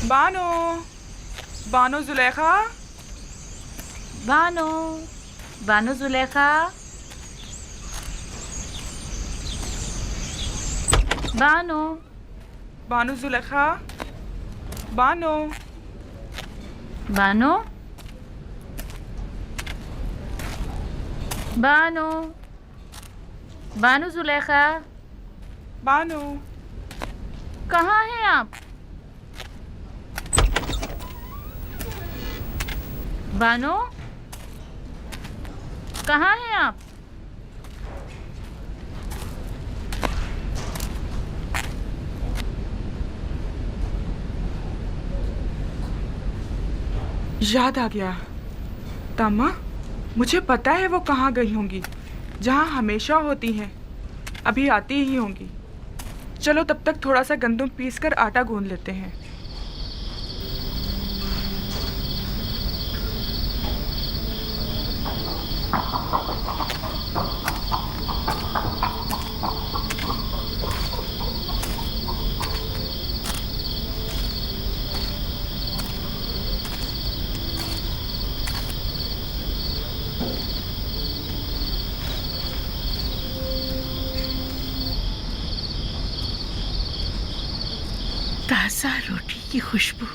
بانو بانو زلیخا بانو بانو زلیخا بانو بانو زلیخا بانو بانو بانو بانو زلیخا بانو کہاں ہیں آپ؟ بانو کہاں ہیں آپ؟ یاد آ گیا تاما، مجھے پتا ہے وہ کہاں گئی ہوں گی، جہاں ہمیشہ ہوتی ہیں، ابھی آتی ہی ہوں گی۔ چلو تب تک تھوڑا سا گندم پیس کر آٹا گوندھ لیتے ہیں۔ تازہ روٹی کی خوشبو،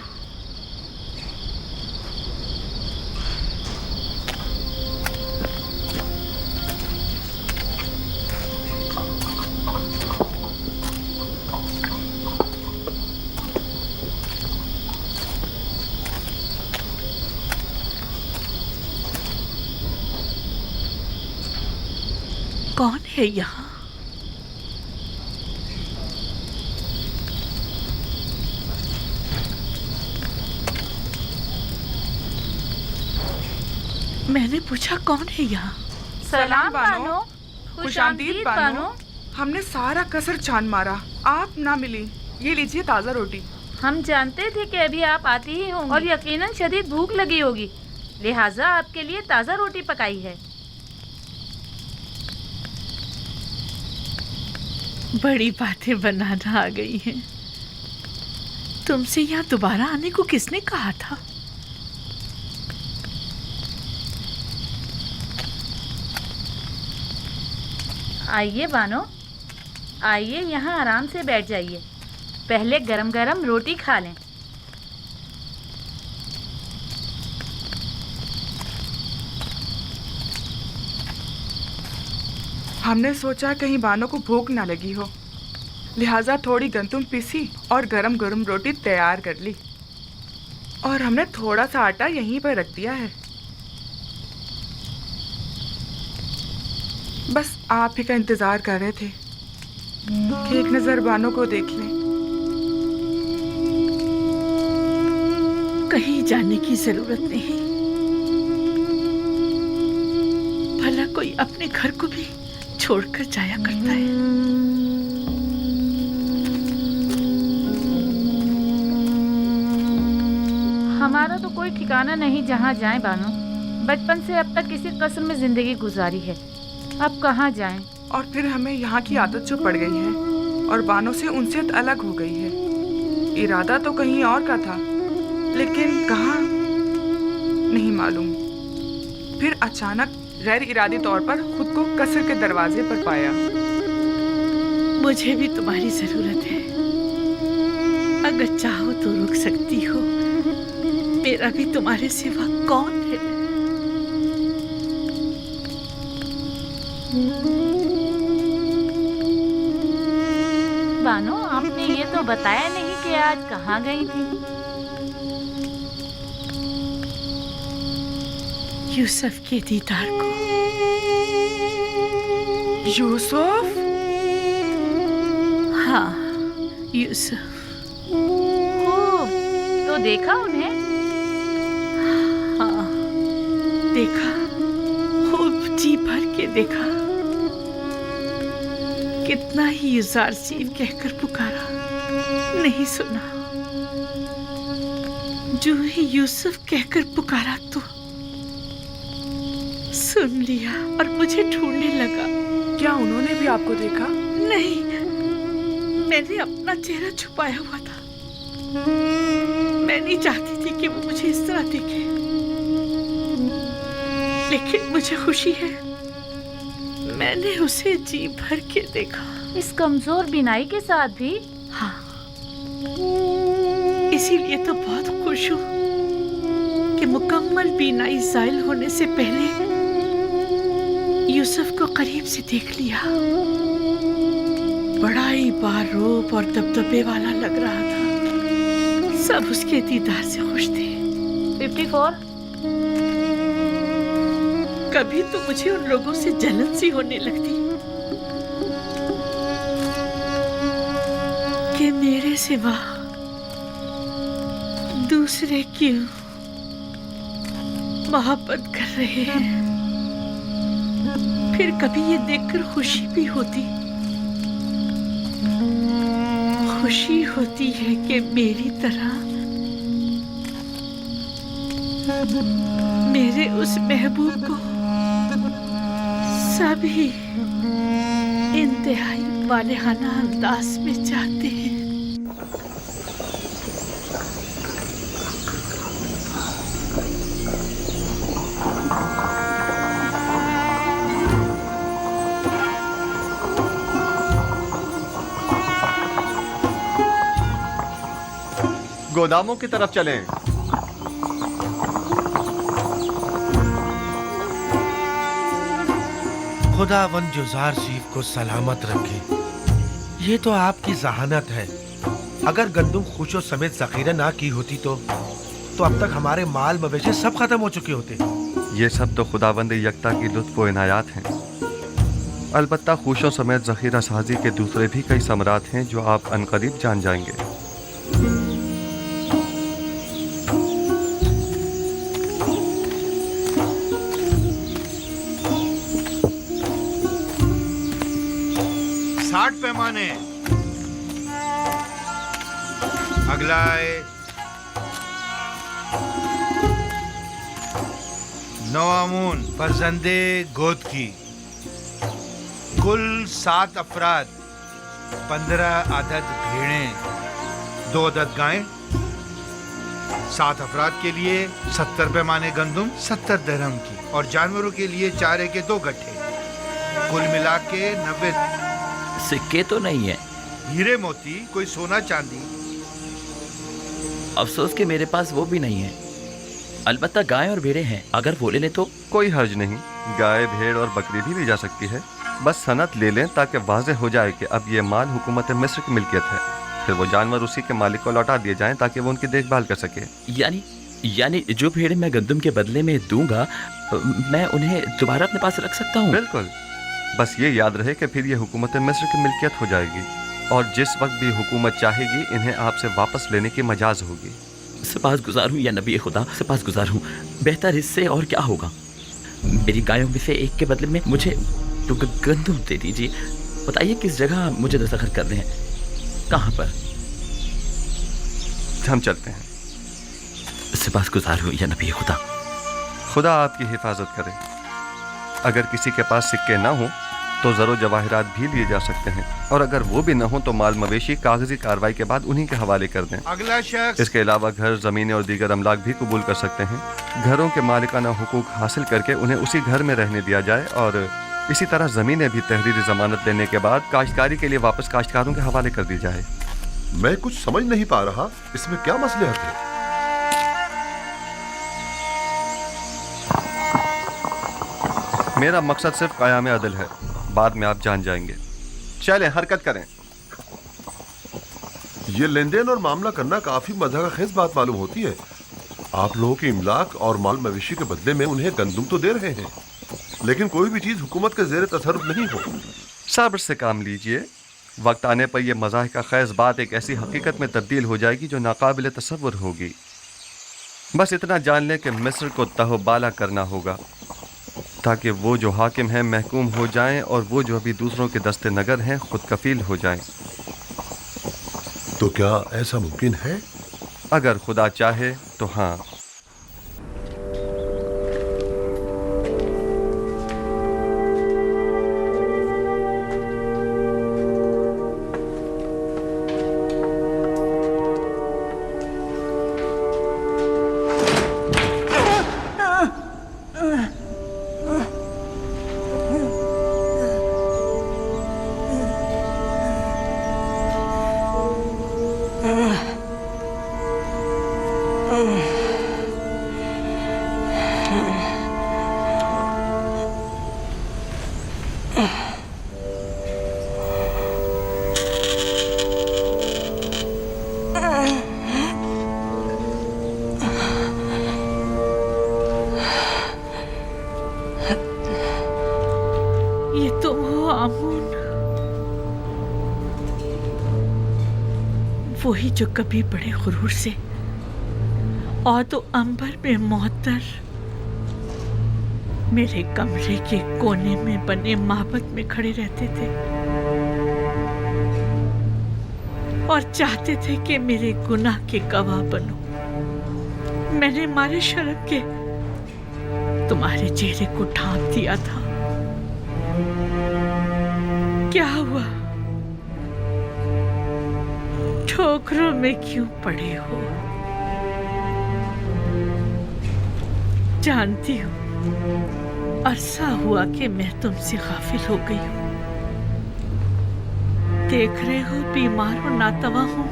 کون ہے یہاں؟ میں نے پوچھا کون ہے یہاں؟ سلام بانو، خوش آمدید بانو۔ ہم نے سارا قصر چھان مارا، آپ نہ ملی۔ یہ لیجیے تازہ روٹی۔ ہم جانتے تھے کہ ابھی آپ آتی ہی ہوں گی اور یقیناً شدید بھوک لگی ہوگی، لہٰذا آپ کے لیے تازہ روٹی پکائی ہے۔ بڑی باتیں بنانا آ گئی ہیں۔ تم سے یہاں دوبارہ آنے کو کس نے کہا تھا؟ آئیے بانو، آئیے یہاں آرام سے بیٹھ جائیے، پہلے گرم گرم روٹی کھا لیں۔ ہم نے سوچا کہیں بانو کو بھوک نہ لگی ہو، لہٰذا تھوڑی گندم پیسی اور گرم گرم روٹی تیار کر لی، اور ہم نے تھوڑا سا آٹا یہیں پر رکھ دیا ہے۔ بس آپ ہی کا انتظار کر رہے تھے کہ ایک نظر بانو کو دیکھ لیں۔ کہیں جانے کی ضرورت نہیں، بھلا کوئی اپنے گھر کو بھی چھوڑ کر جایا کرتا ہے۔ ہمارا تو کوئی ٹھکانہ نہیں جہاں جائیں بانو، بچپن سے اب تک کسی قصر میں زندگی گزاری ہے، اب کہاں جائیں؟ اور پھر ہمیں یہاں کی عادت جو پڑ گئی ہے، اور بانو سے انسیت الگ ہو گئی ہے۔ ارادہ تو کہیں اور کا تھا، لیکن کہاں نہیں معلوم۔ پھر اچانک غیر ارادی طور پر خود کو قصر کے دروازے پر پایا۔ مجھے بھی تمہاری ضرورت ہے، اگر چاہو تو رک سکتی ہو، میرا بھی تمہارے سوا کون ہے؟ بانو، آپ نے یہ تو بتایا نہیں کہ آج کہاں گئی تھی؟ یوسف کے دیدار کو۔ یوسف؟ ہاں، یوسف۔ خوب، تو دیکھا انہیں؟ ہاں، دیکھا، خوب جی بھر کے دیکھا۔ کتنا ہی یزارسیب کہہ کر پکارا، نہیں سنا۔ جو ہی یوسف کہہ کر پکارا تو سن لیا اور مجھے ڈھونڈنے لگا۔ کیا انہوں نے بھی آپ کو دیکھا؟ نہیں، میں نے اپنا چہرہ چھپایا ہوا تھا۔ नहीं चाहती थी कि वो मुझे इस तरह देखे, लेकिन मुझे खुशी है मैंने उसे जी भर के देखा। इस कमजोर बीनाई के साथ भी? हाँ, इसीलिए तो बहुत खुश हूँ कि मुकम्मल बीनाई ज़ाइल होने से पहले यूसुफ को करीब से देख लिया। बड़ा ही बारूप और दबदबे वाला लग रहा था। सब उसके दीदार से खुश थे। 54? कभी तो मुझे उन लोगों से जलन सी होने लगती कि मेरे सिवा दूसरे क्यों मोहब्बत कर रहे हैं। फिर कभी ये देखकर खुशी भी होती है कि मेरी तरह मेरे उस महबूब को सभी इंतहाई वालेहाना अंदाज में चाहते हैं। गोदामों की तरफ चलें। खुदावंद जुज़ार सीफ को सलामत रखे। ये तो आपकी जहानत है। अगर गंदुम खुशो समेत जखीरा ना की होती तो अब तक हमारे माल मवेशी सब खत्म हो चुके होते। ये सब तो खुदावंद यकता की लुत्फ व इनायात हैं। अलबत्ता खुशों समेत जखीरा साजी के दूसरे भी कई समरात हैं जो आप अनकरीब जान जाएंगे। पैमाने अगलाए 9 आमून फरजंदे गोद की कुल 7 अफराद, 15 अदद भेड़ें, 2 अदद गायें। 7 अफराद के लिए 70 पैमाने गंदुम 70 दरहम की, और जानवरों के लिए चारे के 2 गट्ठे, कुल मिला के 90। सिक्के तो नहीं है? हीरे मोती, कोई सोना चांदी। अफसोस कि मेरे पास वो भी नहीं है। अलबत्ता गाय और भेड़ें हैं, अगर वो ले लें तो। कोई हर्ज नहीं, गाय भेड़ और बकरी भी ली जा सकती है। बस सनत ले लें ताकि वाज़ेह हो जाए कि अब ये माल हुकूमत मिस्र की मिल्कियत है। फिर वो जानवर उसी के मालिक को लौटा दिए जाएं ताकि वो उनकी देखभाल कर सके। यानी जो भेड़ें मैं गंदुम के बदले में दूंगा, मैं उन्हें दोबारा अपने पास रख सकता हूँ? बिल्कुल। बस ये याद रहे कि फिर ये हुकूमत मिस्र की मिल्कियत हो जाएगी, और जिस वक्त भी हुकूमत चाहेगी इन्हें आपसे वापस लेने की मजाज होगी। सपासगुजार हूँ या नबी खुदा, सपासगुजार हूँ। बेहतर इससे और क्या होगा? मेरी गायों में से एक के बदले में मुझे तो गंदुम दे दीजिए। बताइए किस जगह मुझे दस्तखत करने हैं, कहाँ पर? हम चलते हैं। सपासगुजार हूँ या नबी खुदा। खुदा आपकी हिफाजत करे। अगर किसी के पास सिक्के ना हो तो ज़रो जवाहरात भी लिए जा सकते हैं, और अगर वो भी ना हो तो माल मवेशी कागजी कार्रवाई के बाद उन्हीं के हवाले कर दें। अगला शख्स। इसके अलावा घर, ज़मीनें और दीगर अमलाक भी कबूल कर सकते हैं। घरों के मालिकाना हुकूक हासिल करके उन्हें उसी घर में रहने दिया जाए, और इसी तरह ज़मीनें भी तहरीरी ज़मानत लेने के बाद काश्तकारी के लिए वापस काश्तकारों के हवाले कर दी जाए। मैं कुछ समझ नहीं पा रहा, इसमें क्या मसलहत है? मेरा मकसद सिर्फ क़याम अदल है, बाद में आप जान जाएंगे। चलें, हरकत करें। ये लेन देन और मामला करना काफी मज़ाक़ बात मालूम होती है। आप लोगों के इमलाक और माल मवेशी के बदले में उन्हें गंदुम तो दे रहे हैं, लेकिन कोई भी चीज़ हुकूमत के ज़ेर तसर्रुफ नहीं हो। सब्र से काम लीजिए। वक्त आने पर यह मज़ाहिर का ख़ैज़ बात एक ऐसी हकीकत में तब्दील हो जाएगी जो नाकाबिल तसव्वुर होगी। बस इतना जान लें कि मिस्र को तहबाला करना होगा ताकि वो जो हाकिम हैं महकूम हो जाएं, और वो जो अभी दूसरों के दस्ते नगर हैं खुद कफील हो जाएं। तो क्या ऐसा मुमकिन है? अगर खुदा चाहे तो हाँ। ये तुम हो आमून? वही जो कभी बड़े गुरूर से और तो अंबर में मोहतर मेरे कमरे के कोने में बने माबद में खड़े रहते थे और चाहते थे कि मेरे गुनाह के गवाह बनो। मैंने मारे शर्म के तुम्हारे चेहरे को ढांप दिया था। क्या हुआ? ठोकरों में क्यों पड़े हो? जानती हूँ अरसा हुआ कि मैं तुमसे गाफिल हो गई हूँ। देख रहे हो बीमार और नातवा हूँ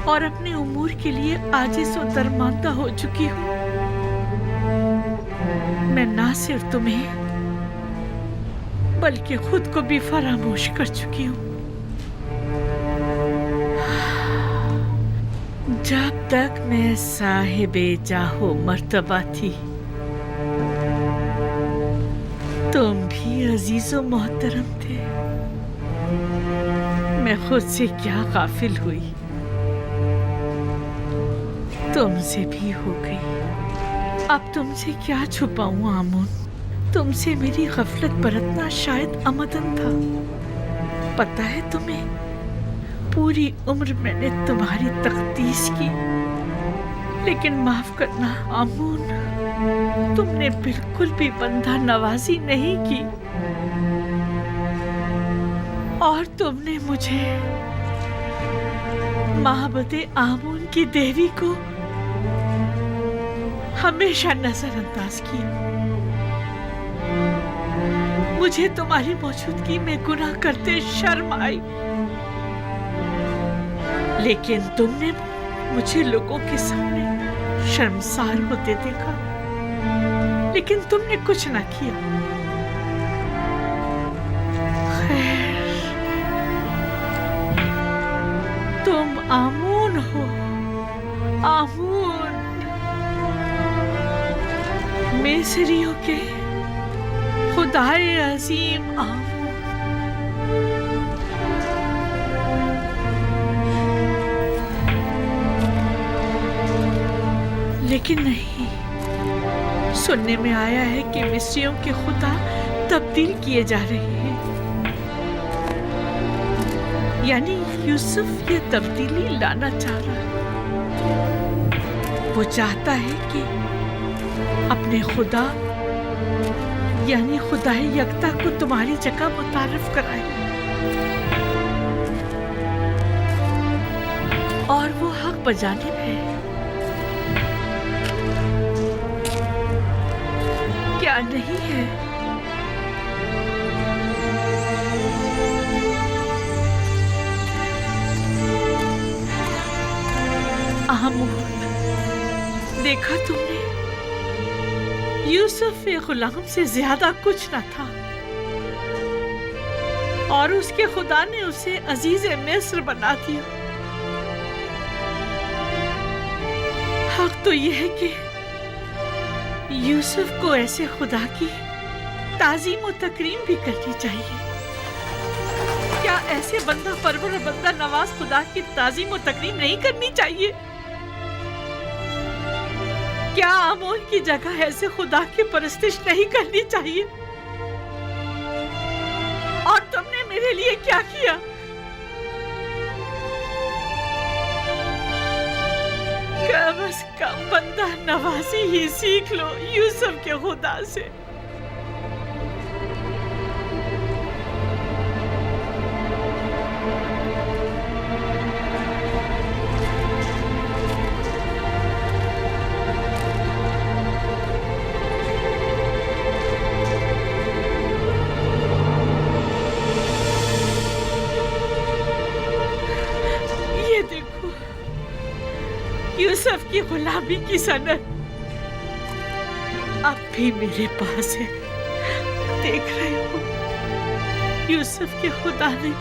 और अपने उमूर के लिए आजिज़ और दरमांदा हो चुकी हूँ। मैं ना सिर्फ तुम्हें बल्कि खुद को भी फरामोश कर चुकी हूँ। जब तक मैं साहिबे जाहो मर्तबा थी तुम भी अजीजो मोहतरम थे। मैं खुद से क्या गाफिल हुई, तुमसे भी हो गई। अब तुमसे क्या छुपाऊं आमून? तुमसे मेरी गफलत बरतना शायद आमदन था। पता है तुम्हें, पूरी उम्र मैंने तुम्हारी तकदीस की, लेकिन माफ करना आमून, तुमने बिल्कुल भी बंदा नवाजी नहीं की और तुमने मुझे माहबते आमून की देवी को हमेशा नजरअंदाज किया। मुझे तुम्हारी मौजूदगी में गुनाह करते शर्म आई, लेकिन तुमने मुझे लोगों के सामने शर्मसार होते देखा, लेकिन तुमने कुछ ना किया। खैर, तुम आमून हो, आमून, मिस्रियों के खुदाए अजीम आमून। लेकिन नहीं, सुनने में आया है कि मिस्रियों के खुदा तब्दील किए जा रहे हैं। यानी यूसुफ ये तब्दीली लाना चाह रहा है। वो चाहता है कि अपने खुदा यानी खुदाए यकता को तुम्हारी जगह मुतारिफ कराए, और वो हक बजानिब है। क्या नहीं है? आमून, देखा तुमने, यूसुफ एक गुलाम से ज्यादा कुछ न था और उसके खुदा ने उसे अजीज मिस्र बना दिया। हक तो यह है कि यूसुफ को ऐसे खुदा की ताजीम और तकरीम भी करनी चाहिए। क्या ऐसे बंदा परवर और बंदा नवाज खुदा की ताजीम और तकरीम नहीं करनी चाहिए? क्या आमोन की जगह ऐसे खुदा की परस्तिश नहीं करनी चाहिए? और तुमने मेरे लिए क्या किया? कम से कम बंदा नवाजी ही सीख लो यूसुफ के खुदा से। यूसुफ की गुलामी की सनद अब भी मेरे पास है। देख रहे हो, यूसुफ के खुदा ने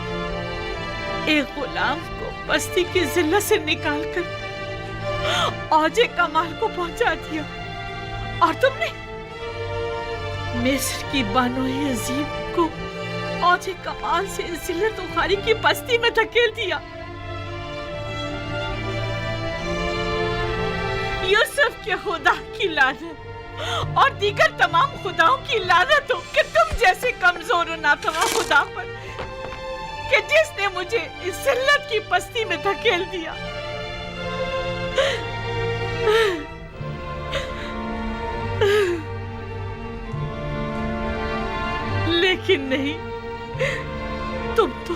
एक गुलाम को बस्ती की जिल्लत से निकालकर औजे कमाल को पहुंचा दिया, और तुमने मिस्र की बानो-ए अजीम को औजे कमाल से जिल्लत उखारी की बस्ती में धकेल दिया। यूसुफ के खुदा की लानत और दीगर तमाम खुदाओं की लानत हो कि तुम जैसे कमजोर और नातवा खुदा पर, कि जिसने मुझे इस जिल्लत की बस्ती में धकेल दिया। लेकिन नहीं, तुम तो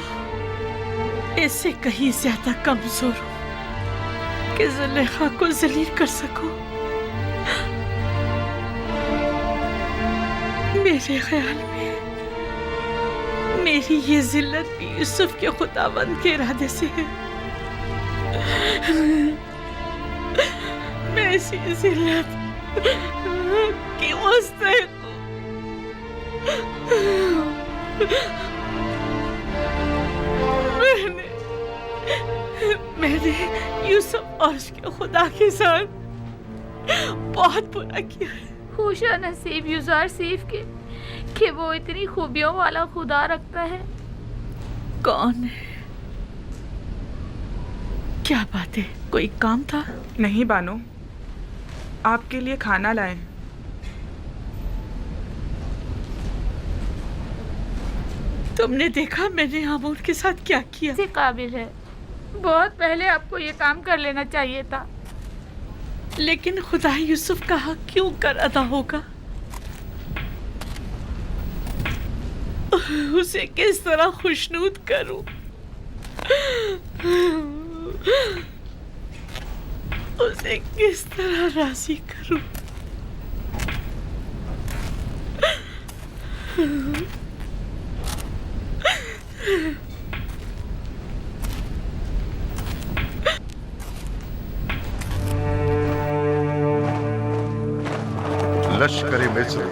इससे कहीं ज्यादा कमजोर हो कि जुलेखा को जलील कर सको। मेरे ख्याल में मेरी ये जिल्लत भी यूसुफ के खुदावंद के इरादे से है। मैं इसी जिल्लत की मुस्तहिक हूँ। मैंने यूसुफ और उसके खुदा के साथ बहुत बुरा किया है। खुशा नसीब यूज़ार सीफ के कि वो इतनी खूबियों वाला खुदा रखता है। कौन है? क्या बात है, कोई काम था? नहीं बानो, आपके लिए खाना लाए। तुमने देखा मैंने आमोन के साथ क्या किया? से काबिल है, बहुत पहले आपको ये काम कर लेना चाहिए था। लेकिन खुदा यूसुफ का हक क्यों कर अदा होगा? उसे किस तरह खुशनूद करूं? उसे किस तरह राजी करूं? लश्कर मिस्र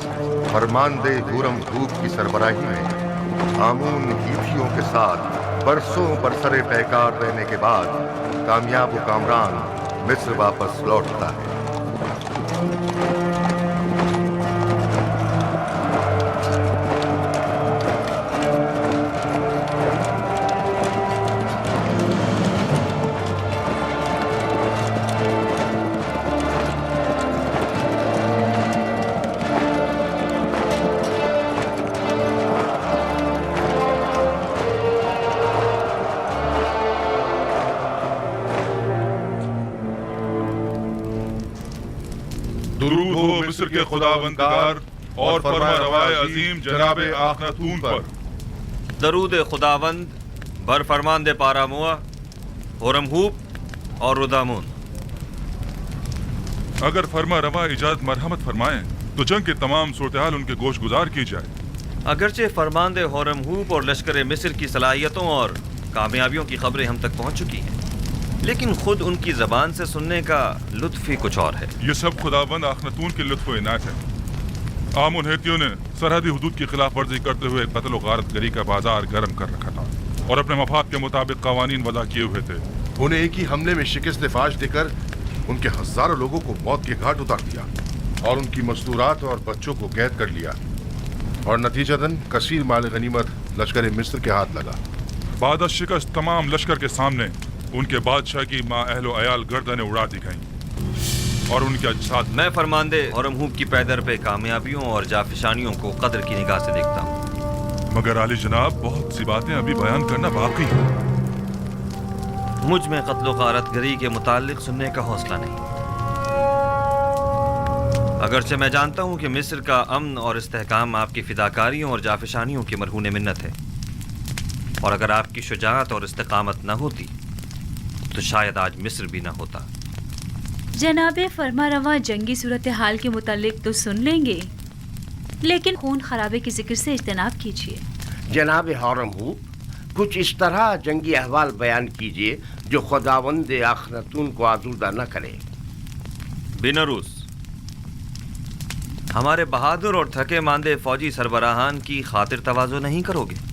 फरमानदे हुरम हूब की सरबराही में आमून हीथियों के साथ बरसों बरसरे पैकार रहने के बाद कामयाब कामरान मिस्र वापस लौटता है। दुरूद हो मिस्र के खुदावंदगार और फरमारवाए अजीम जनाब आखनतून पर। दरूद खुदावंद बर फरमानदे पारामुआ, होरमहूब और रुदामुन। अगर फरमा रवा इजाद मरहमत फरमाएं तो जंग के तमाम सूरत-ए-हाल उनके गोश गुजार की जाए। अगरचे फरमानदे होरमहूब और लश्कर मिस्र की सलाहियतों और कामयाबियों की खबरें हम तक पहुंच चुकी हैं, लेकिन खुद उनकी जबान से सुनने का लुत्फ ही कुछ और है। ये सब खुदावंद आखनतून के लुत्फ व इनायत है। आमुन हेतियों ने सरहदी हुदूद की खिलाफ वर्जी करते हुए कत्ल व गारत गरी का बाजार गर्म कर रखा था और अपने मफाद के मुताबिक कवानीन वज़ा किए हुए थे। उन्हें एक ही हमले में शिकस्त फाश देकर उनके हजारों लोगों को मौत के घाट उतार दिया और उनकी मस्तूरात और बच्चों को कैद कर लिया, और नतीजतन कसीर माल गनीमत लश्कर मिस्र के हाथ लगा। बाद शिकस्त तमाम लश्कर के सामने उनके बादशाह की माँ अहलो अयाल गर्दनें उड़ा दी गईं और उनके अजसाद। मैं फरमानदे होरमहूब की पैदर पे कामयाबियों और जाफिशानियों को कदर की निगाह से देखता हूँ, मगर आली जनाब बहुत सी बातें अभी बयान करना बाकी है। मुझ में कत्ल गारत गरी के मुताल्लिक सुनने का हौसला नहीं। अगरचे मैं जानता हूँ कि मिस्र का अमन और इस्तेहकाम आपकी फिदाकारियों और जाफिशानियों की मरहून मिन्नत है, और अगर आपकी शुजाअत और इस्तेकामत न होती तो शायद आज मिस्र भी ना होता। जनाबे फरमारवा जंगी सूरत हाल के मुतालिक तो सुन लेंगे, लेकिन खून खराबे के जिक्र से इज्तनाब कीजिए। जनाब होरमहूब, कुछ इस तरह जंगी अहवाल बयान कीजिए जो खुदावंद आखनतून को आजूदा न करे। बिनरूस, हमारे बहादुर और थके मांदे फौजी सरबराहान की खातिर तवाज़ो नहीं करोगे?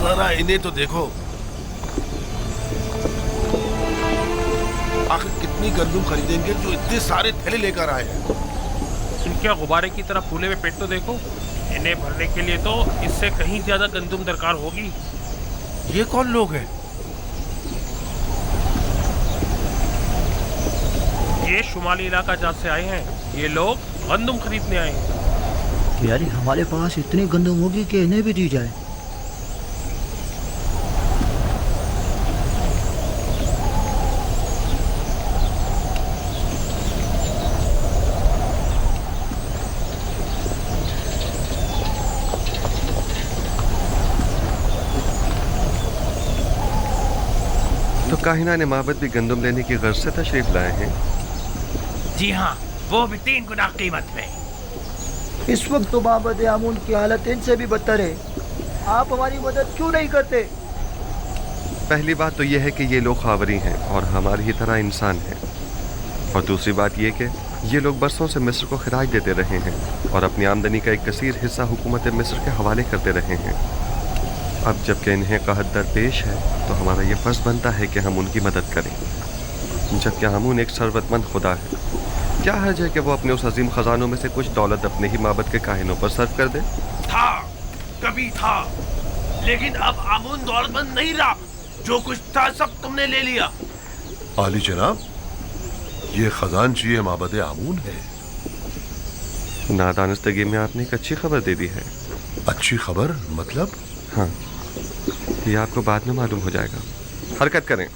जरा इन्हें तो देखो, आखिर कितनी गंदुम खरीदेंगे जो इतने सारे थैले लेकर आए हैं। इनके गुब्बारे की तरह फूले हुए पेट तो देखो। इन्हें भरने के लिए तो इससे कहीं ज्यादा गंदुम दरकार होगी। ये कौन लोग हैं? ये शुमाली इलाका जहाँ से आए हैं। ये लोग गंदुम खरीदने आए हैं। यानी हमारे पास इतनी गंदुम होगी कि इन्हें भी दी जाए। तो काहिना ने माबद भी गंदम लेने की गर्ज से तशरीफ लाए हैं। जी हाँ, वो भी 3 गुना कीमत में। इस वक्त तो माबद आमून की हालत इनसे भी बदतर है। आप हमारी मदद क्यों नहीं करते? पहली बात तो यह है कि ये लोग खावरी हैं और हमारी ही तरह इंसान हैं, और दूसरी बात यह कि ये लोग बरसों से मिस्र को खराज देते रहे हैं और अपनी आमदनी का एक कसीर हिस्सा हुकूमत मिस्र के हवाले करते रहे हैं। अब जबकि इन्हें कहत दरपेश है तो हमारा ये फ़र्ज़ बनता है कि हम उनकी मदद करें। जबकि हामून एक सरवतमंद खुदा है, क्या हर्ज है कि वो अपने उस अजीम ख़जानों में से कुछ दौलत अपने ही माबद के काहिनों पर सर्व कर दे? था, कभी था, लेकिन अब आमून दौलतमंद नहीं रहा। जो कुछ था सब तुमने ले लिया। आली जनाब, ये खजानची माबद आमून है। नादानस्तगी में आपने एक अच्छी खबर दे दी है। अच्छी खबर मतलब? हाँ, ये आपको बाद में मालूम हो जाएगा। हरकत करें।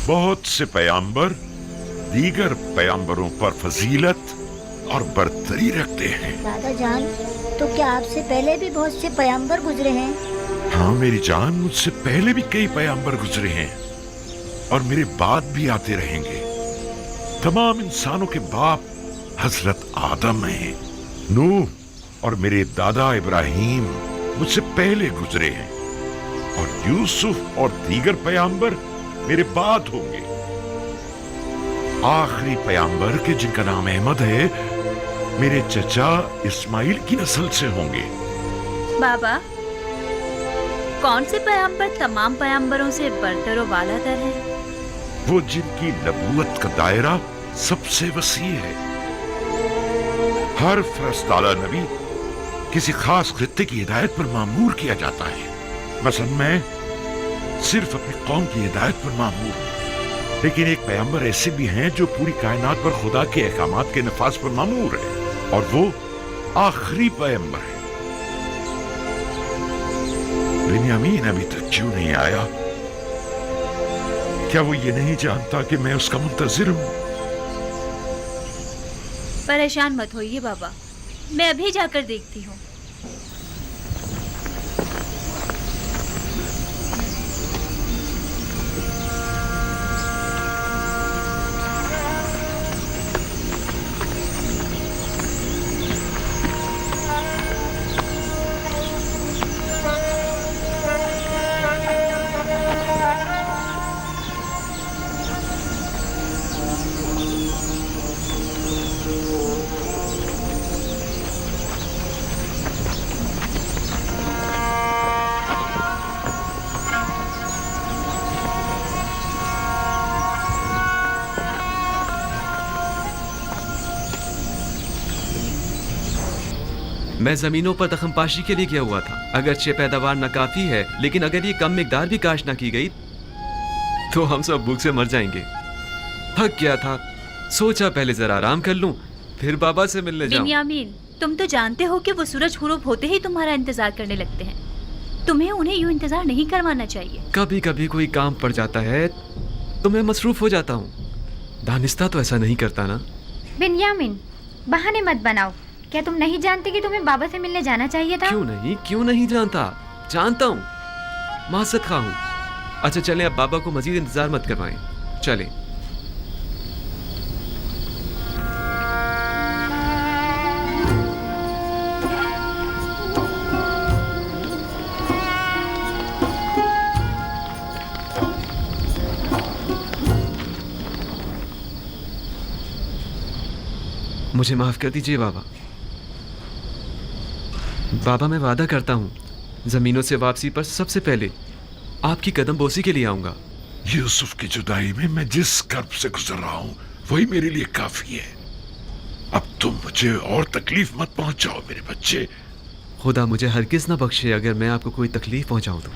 बहुत से पैगंबर दीगर पैगंबरों पर फजीलत और बरतरी रखते हैं। दादा जान, तो क्या आपसे पहले भी बहुत से पैगंबर गुजरे हैं? हाँ मेरी जान, मुझसे पहले भी कई पैगंबर गुजरे हैं और मेरे बाद भी आते रहेंगे। तमाम इंसानों के बाप हजरत आदम हैं। नूह और मेरे दादा इब्राहिम मुझसे पहले गुजरे हैं और यूसुफ और दीगर पैगंबर मेरे बाद होंगे। आखिरी पैगंबर के जिनका नाम अहमद है, मेरे चचा इस्माइल की नस्ल से होंगे। बाबा, कौन से पैगंबर तमाम पैगंबरों से बरतर और वालातर है? वो जिनकी नबूवत का दायरा सबसे वसी है। हर फरस्ताला नबी किसी खास खित्ते की हिदायत पर मामूर किया जाता है। मसलन मैं सिर्फ अपनी कौम की हिदायत पर मामूर हूं, लेकिन एक पैगंबर ऐसे भी हैं जो पूरी कायनात पर खुदा के अहकामात के नफाज पर मामूर है, और वो आखिरी पैगंबर है। बिन्यामीन अभी तक क्यों नहीं आया? क्या वो ये नहीं जानता कि मैं उसका मुंतजिर हूं? परेशान मत होइए बाबा, मैं अभी जाकर देखती हूँ। मैं जमीनों पर दखमपाशी के लिए गया हुआ था। अगरचे पैदावार नाकाफी है, लेकिन अगर ये कम मिकदार भी काश ना की गई तो हम सब भूख से मर जाएंगे। थक गया था, सोचा पहले जरा आराम कर लूं, फिर बाबा से मिलने जाऊं। बिन्यामीन, तुम तो जानते हो कि वो सूरज गुरूब होते ही तुम्हारा इंतजार करने लगते हैं। तुम्हें उन्हें यूं इंतजार नहीं करवाना चाहिए। कभी कभी कोई काम पड़ जाता है तो मैं मसरूफ हो जाता हूँ। दानिस्ता तो ऐसा नहीं करता ना। बिन्यामिन, बहाने मत बनाओ। क्या तुम नहीं जानते कि तुम्हें बाबा से मिलने जाना चाहिए था? क्यों नहीं जानता, जानता हूँ, माजरत खा हूँ। अच्छा चलें, अब बाबा को मजीद इंतजार मत करवाएं, चलें। मुझे माफ कर दीजिए बाबा। बाबा मैं वादा करता हूँ जमीनों से वापसी पर सबसे पहले आपकी कदम बोसी के लिए आऊंगा। यूसुफ की जुदाई में मैं जिस कर्ब से गुजर रहा हूँ वही मेरे लिए काफी है। अब तुम मुझे और तकलीफ मत पहुंचाओ मेरे बच्चे। खुदा मुझे हरगिज ना बख्शे अगर मैं आपको कोई तकलीफ पहुंचाऊं तो।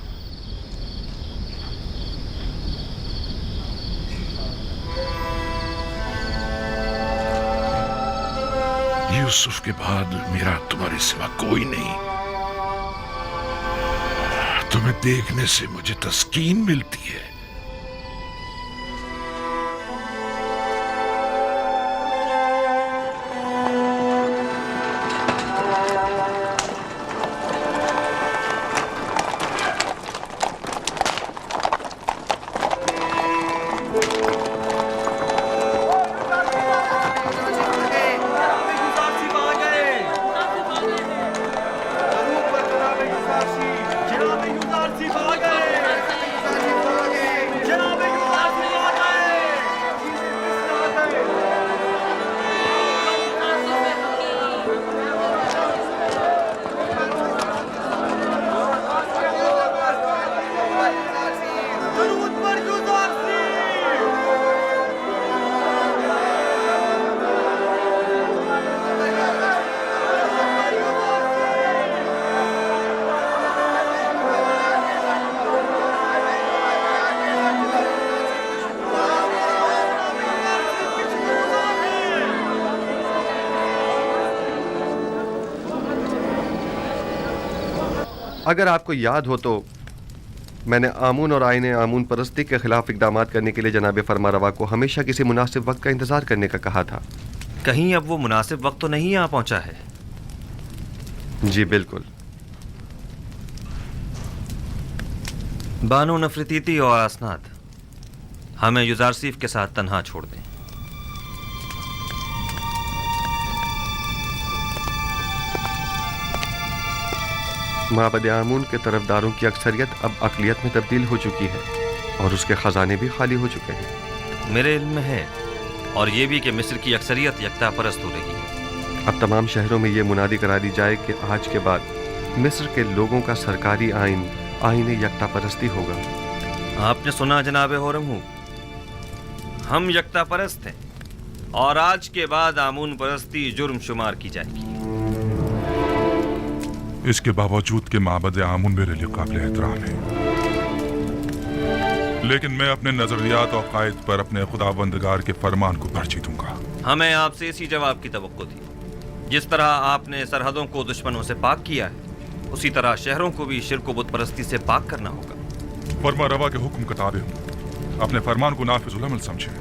यूसुफ के बाद मेरा तुम्हारे सिवा कोई नहीं। तुम्हें देखने से मुझे तस्कीन मिलती है। अगर आपको याद हो तो मैंने आमून और आईने आमून परस्ती के खिलाफ इकदाम करने के लिए जनाब फरमारवा को हमेशा किसी मुनासिब वक्त का इंतज़ार करने का कहा था। कहीं अब वो मुनासिब वक्त तो नहीं आ पहुंचा है? जी बिल्कुल। बानो नफरतीती और असनाद, हमें युजारसीफ के साथ तन्हा छोड़ दें। माबद आमून के तरफदारों की अक्सरियत अब अक़लियत में तब्दील हो चुकी है और उसके ख़जाने भी खाली हो चुके हैं। मेरे इल्म में है, और ये भी कि मिस्र की अक्सरियत यकता परस्त हो रही है। अब तमाम शहरों में ये मुनादी करा दी जाए कि आज के बाद मिस्र के लोगों का सरकारी आइन यकता परस्ती होगा। आपने सुना जनाब होरमहू, हम यकता परस्त हैं और आज के बाद आमून परस्ती जुर्म शुमार की जाएगी। इसके बावजूद कि माबद आमून मेरे लिए काबिल एहतराम है, लेकिन मैं अपने नजरियात और कायद पर अपने खुदाबंदगार के फरमान को तरजीह दूंगा। हमें आपसे इसी जवाब की तवक्को थी। जिस तरह आपने सरहदों को दुश्मनों से पाक किया है, उसी तरह शहरों को भी शिर्क व बुत परस्ती से पाक करना होगा। फरमा रवा के हुक्म का ताबे हूं, अपने फरमान को नाफिजुल अमल समझें।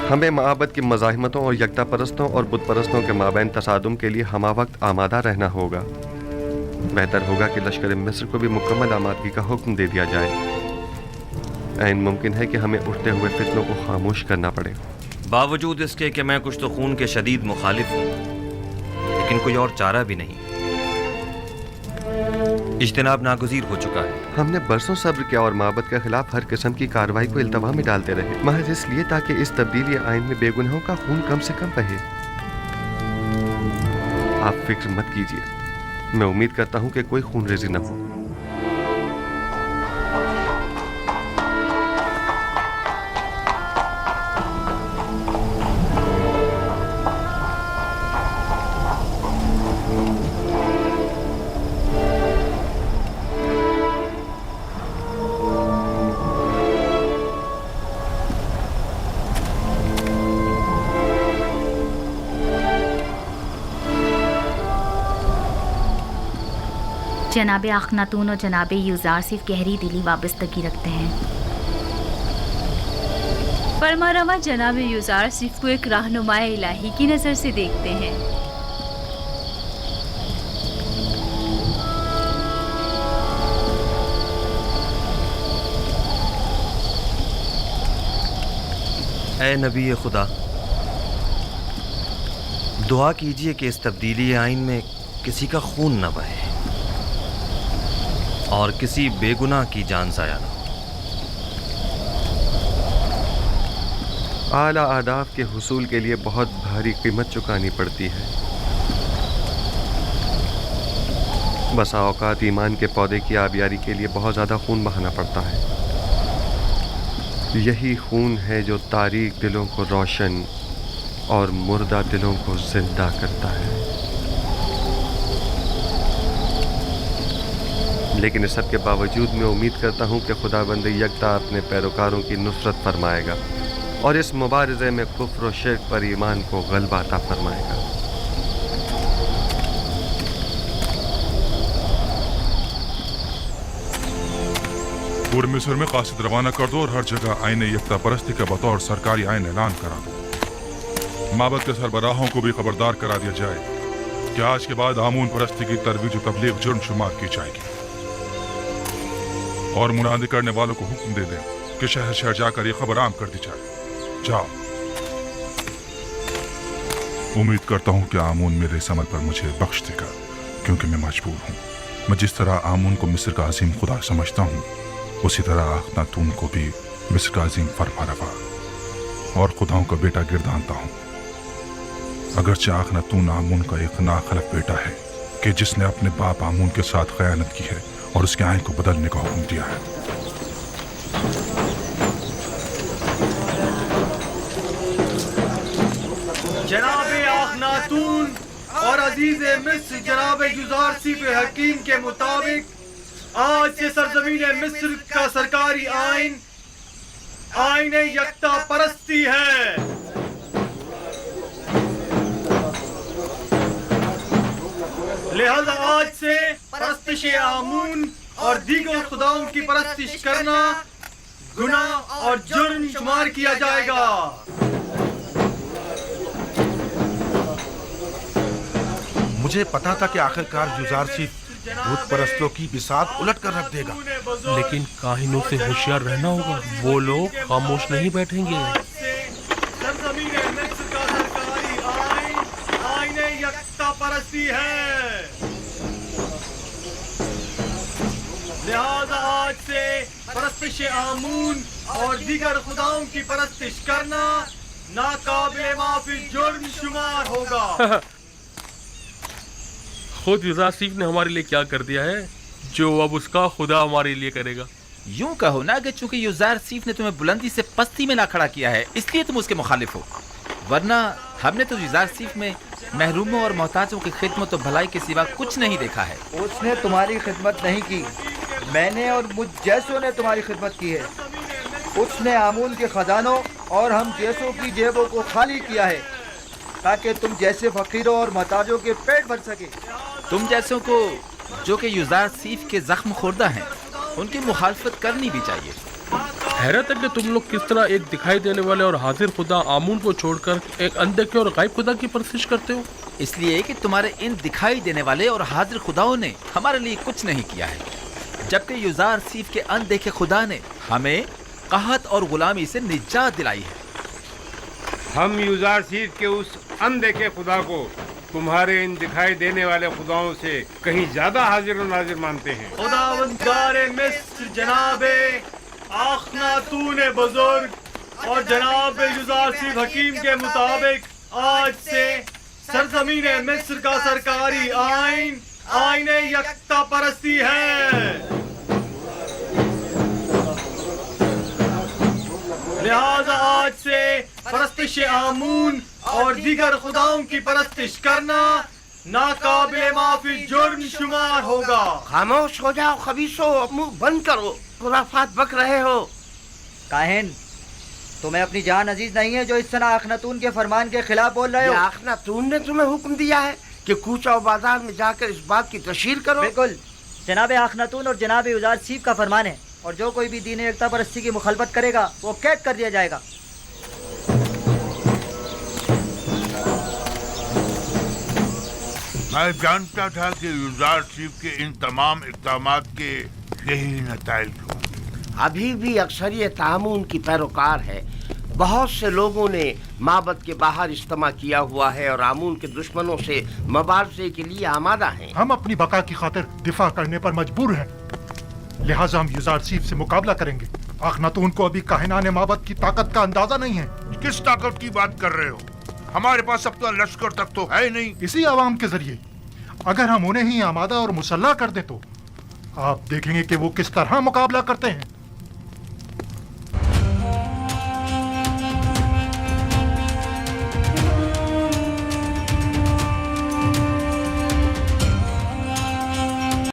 हमें माबद की मज़ाहिमतों और यकता परस्तों और बुत परस्तों के माबैन तसादुम के लिए हमा वक्त आमादा रहना होगा। बेहतर होगा कि लश्कर मिस्र को भी मुकम्मल आमादगी का हुक्म दे दिया जाए। ऐन मुमकिन है कि हमें उठते हुए फितनों को खामोश करना पड़े। बावजूद इसके कि मैं कुछ तो खून के शदीद मुखालिफ हूँ, लेकिन कोई और चारा भी नहीं। इज्तिनाब नागुज़ीर हो चुका है। हमने बरसों सब्र किया और माबद के खिलाफ हर किस्म की कार्रवाई को इल्तवा में डालते रहे, महज इसलिए ताकि इस तब्दीली आइन में बेगुनाहों का खून कम से कम बहे। आप फिक्र मत कीजिए, मैं उम्मीद करता हूँ कि कोई खून रेजी न हो। जनाब अखनातून और जनाब यूजार सिर्फ गहरी दिली वाबस्तगी रखते हैं। फरमा रवा जनाब यूजार सिर्फ को एक रहनुमाए इलाही की नज़र से देखते हैं। ए नबी खुदा, दुआ कीजिए कि इस तब्दीली आइन में किसी का खून न बहे और किसी बेगुनाह की जान ज़ाया न हो। आला आदाब के हुसूल के लिए बहुत भारी कीमत चुकानी पड़ती है। बसा औकात ईमान के पौधे की आबियारी के लिए बहुत ज़्यादा खून बहाना पड़ता है। यही खून है जो तारीक दिलों को रोशन और मुर्दा दिलों को जिंदा करता है। लेकिन इस सब के बावजूद मैं उम्मीद करता हूँ कि खुदाबंद यकता अपने पैरोकारों की नुसरत फरमाएगा और इस मुबारज़े में कुफ्र और शिर्क पर ईमान को गलबा अता फरमाएगा। पूरे मिस्र में कासिद रवाना कर दो और हर जगह आईने यकता परस्ती का बतौर सरकारी आइन ऐलान करा दो। माबद के सरबराहों को भी खबरदार करा दिया जाए कि आज के बाद आमून परस्ती की तरवीज और तबलीग जुर्म शुमार की जाएगी और मुनादी करने वालों को हुक्म दे दें कि शहर शहर जाकर ये खबर आम कर दी जाए। जाओ। उम्मीद करता हूँ कि आमून मेरे इस अमल पर मुझे बख्श देगा, क्योंकि मैं मजबूर हूँ। मैं जिस तरह आमून को मिस्र का अजीम खुदा समझता हूँ, उसी तरह अखनातून को भी मिस्र का अजीम फरमारवा और खुदाओं का बेटा गिरदानता हूँ। अगरचे अखनातून आमून का एक नाखलफ बेटा है कि जिसने अपने बाप आमून के साथ खयानत की है और उसके आइन को बदलने का हुक्म दिया है। जनाब अखनातून और अजीज मिस्र जनाब यूजार सिर्फ हकीम के मुताबिक आज से सरजमीन मिस्र का सरकारी आइन आइन यकता परस्ती है। लिहाजा आज से परस्तिश आमून और दीगर खुदाओं की परस्तिश करना गुनाह और जुर्म शुमार किया जाएगा। मुझे पता था कि आखिरकार यूजार सिर्फ भूत परस्तों की बिसात उलट कर रख देगा, लेकिन काहिनों से होशियार रहना होगा। वो लोग खामोश नहीं बैठेंगे। परस्ती है, लिहाजा आज से परस्तिश आमून और दीगर खुदाओं की परस्तिश करना नाकाबिले माफी जुर्म शुमार होगा। खुद यूजासीफ ने हमारे लिए क्या कर दिया है जो अब उसका खुदा हमारे लिए करेगा। यूं कहो ना कि चूंकि यूजासीफ ने तुम्हें बुलंदी से पस्ती में ला खड़ा किया है, इसलिए तुम उसके मुखालिफ हो, वरना हमने तो यूजासीफ में महरूमों और मोहताजों की खिदमत और भलाई के सिवा कुछ नहीं देखा है। उसने तुम्हारी खिदमत नहीं की, मैंने और मुझ जैसों ने तुम्हारी खिदमत की है। उसने आमून के खजानों और हम जैसों की जेबों को खाली किया है ताकि तुम जैसे फकीरों और मोहताजों के पेट भर सके। तुम जैसों को जो कि यूजासीफ के जख्म खुर्दा हैं, उनकी मुखालफत करनी भी चाहिए। हैरत है कि तुम लोग किस तरह एक दिखाई देने वाले और हाजिर खुदा आमून को छोड़कर एक अनदेखे और गायब खुदा की परस्तिश करते हो। इसलिए कि तुम्हारे इन दिखाई देने वाले और हाजिर खुदाओं ने हमारे लिए कुछ नहीं किया है, जबकि यूजासीफ के अनदेखे खुदा ने हमें कहत और गुलामी से निजात दिलाई है। हम यूजासीफ के उस अनदेखे खुदा को तुम्हारे इन दिखाई देने वाले खुदाओं से कहीं ज्यादा हाजिर और नाजिर मानते हैं। खुदावंदारे मिस्र जनाबे अखनातून बुजुर्ग और जनाब यूजासीफ हकीम के मुताबिक आज से सरजमीन मिस्र का सरकारी आइन आइन यकता परस्ती है, लिहाजा आज से परस्तिश आमून और दीगर खुदाओं की परस्तिश करना नाकाबिले माफी जुर्म शुमार होगा। खामोश हो जाओ खबीसो, मुंह बंद करो, खुराफात बक रहे हो। काहिन, तुम्हें अपनी जान अजीज नहीं है जो इस तरह अखनातून के फरमान के खिलाफ बोल रहे हो? अखनातून ने तुम्हें हुक्म दिया है कि कूचा और बाजार में जाकर इस बात की तशहीर करो। बिल्कुल, जनाब आखनातून और जनाब युजार सीफ का फरमान है, और जो कोई भी दीन एकता परस्ती की मुखालफत करेगा वो कैद कर दिया जाएगा। मैं जानता था कि युजार चीफ के इन तमाम इक़दामात के यही नताइज होंगे। अभी भी अक्सरियत आमून की पैरोकार है। बहुत से लोगों ने माबद के बाहर इज्तिमा किया हुआ है और आमून के दुश्मनों से मुबारजे के लिए आमादा हैं। हम अपनी बका की खातिर दिफा करने पर मजबूर हैं, लिहाजा हम युजार सीफ से मुकाबला करेंगे। आखनातून को अभी काहिनाने माबद की ताकत का अंदाजा नहीं है। किस ताकत की बात कर रहे हो? हमारे पास अब तो लश्कर तक तो है ही नहीं। इसी आवाम के जरिए अगर हम उन्हें ही आमादा और मुसल्ला कर दें तो आप देखेंगे कि वो किस तरह मुकाबला करते हैं।